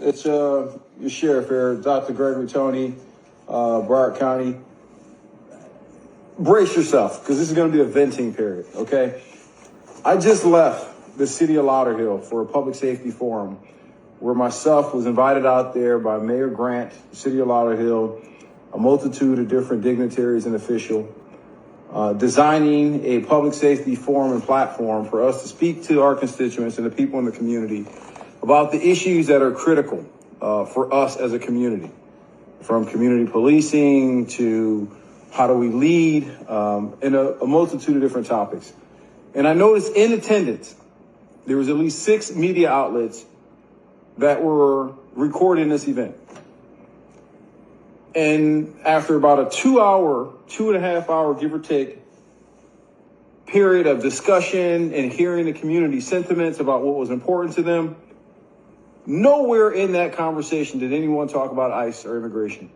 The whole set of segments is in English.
It's your sheriff here, Dr. Gregory Tony, Broward County. Brace yourself, because this is going to be a venting period, okay? I just left the city of Lauderhill for a public safety forum where myself was invited out there by Mayor Grant, the city of Lauderhill, a multitude of different dignitaries and officials, designing a public safety forum and platform for us to speak to our constituents and the people in the community about the issues that are critical for us as a community, from community policing to how do we lead, and a multitude of different topics. And I noticed in attendance, there was at least 6 media outlets that were recording this event. And after about a 2.5 hour, give or take, period of discussion and hearing the community sentiments about what was important to them, nowhere in that conversation did anyone talk about ICE or immigration.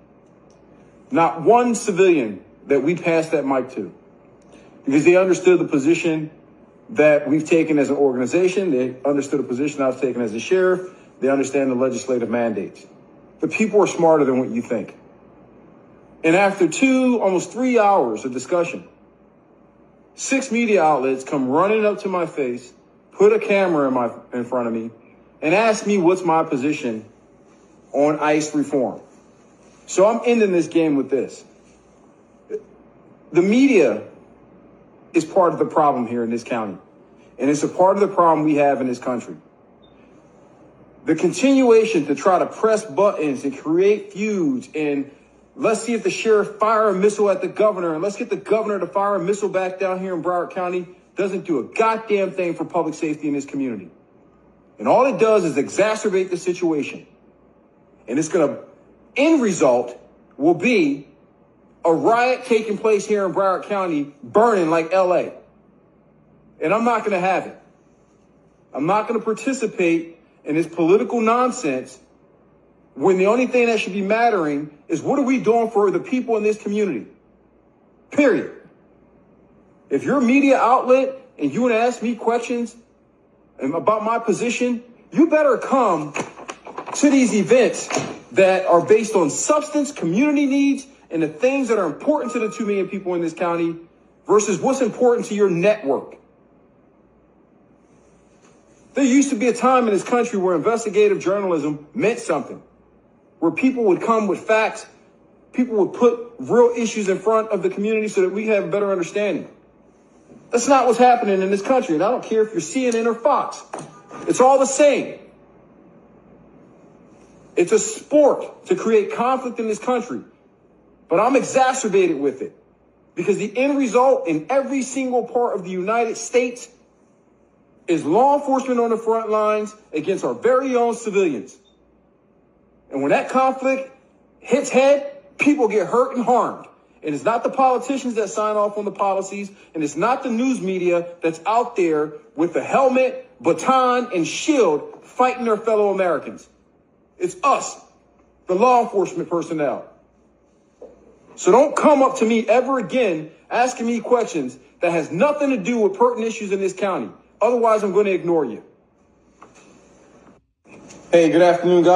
Not one civilian that we passed that mic to, because they understood the position that we've taken as an organization. They understood the position I've taken as a sheriff. They understand the legislative mandates. The people are smarter than what you think. And after 2, almost 3 hours of discussion, 6 media outlets come running up to my face, put a camera in front of me, and ask me what's my position on ICE reform. So I'm ending this game with this. The media is part of the problem here in this county, and it's a part of the problem we have in this country. The continuation to try to press buttons and create feuds, and let's see if the sheriff fire a missile at the governor, and let's get the governor to fire a missile back down here in Broward County, doesn't do a goddamn thing for public safety in this community. And all it does is exacerbate the situation. And it's going to, end result will be a riot taking place here in Broward County, burning like LA. And I'm not going to have it. I'm not going to participate in this political nonsense when the only thing that should be mattering is what are we doing for the people in this community? Period. If you're a media outlet and you want to ask me questions about my position, you better come to these events that are based on substance, community needs, and the things that are important to the 2 million people in this county versus what's important to your network. There used to be a time in this country where investigative journalism meant something, where people would come with facts, people would put real issues in front of the community so that we have a better understanding. That's not what's happening in this country, and I don't care if you're CNN or Fox. It's all the same. It's a sport to create conflict in this country, but I'm exacerbated with it because the end result in every single part of the United States is law enforcement on the front lines against our very own civilians. And when that conflict hits head, people get hurt and harmed. And it's not the politicians that sign off on the policies, and it's not the news media that's out there with the helmet, baton, and shield fighting their fellow Americans. It's us, the law enforcement personnel. So don't come up to me ever again asking me questions that has nothing to do with pertinent issues in this county. Otherwise, I'm going to ignore you. Hey, good afternoon, guys.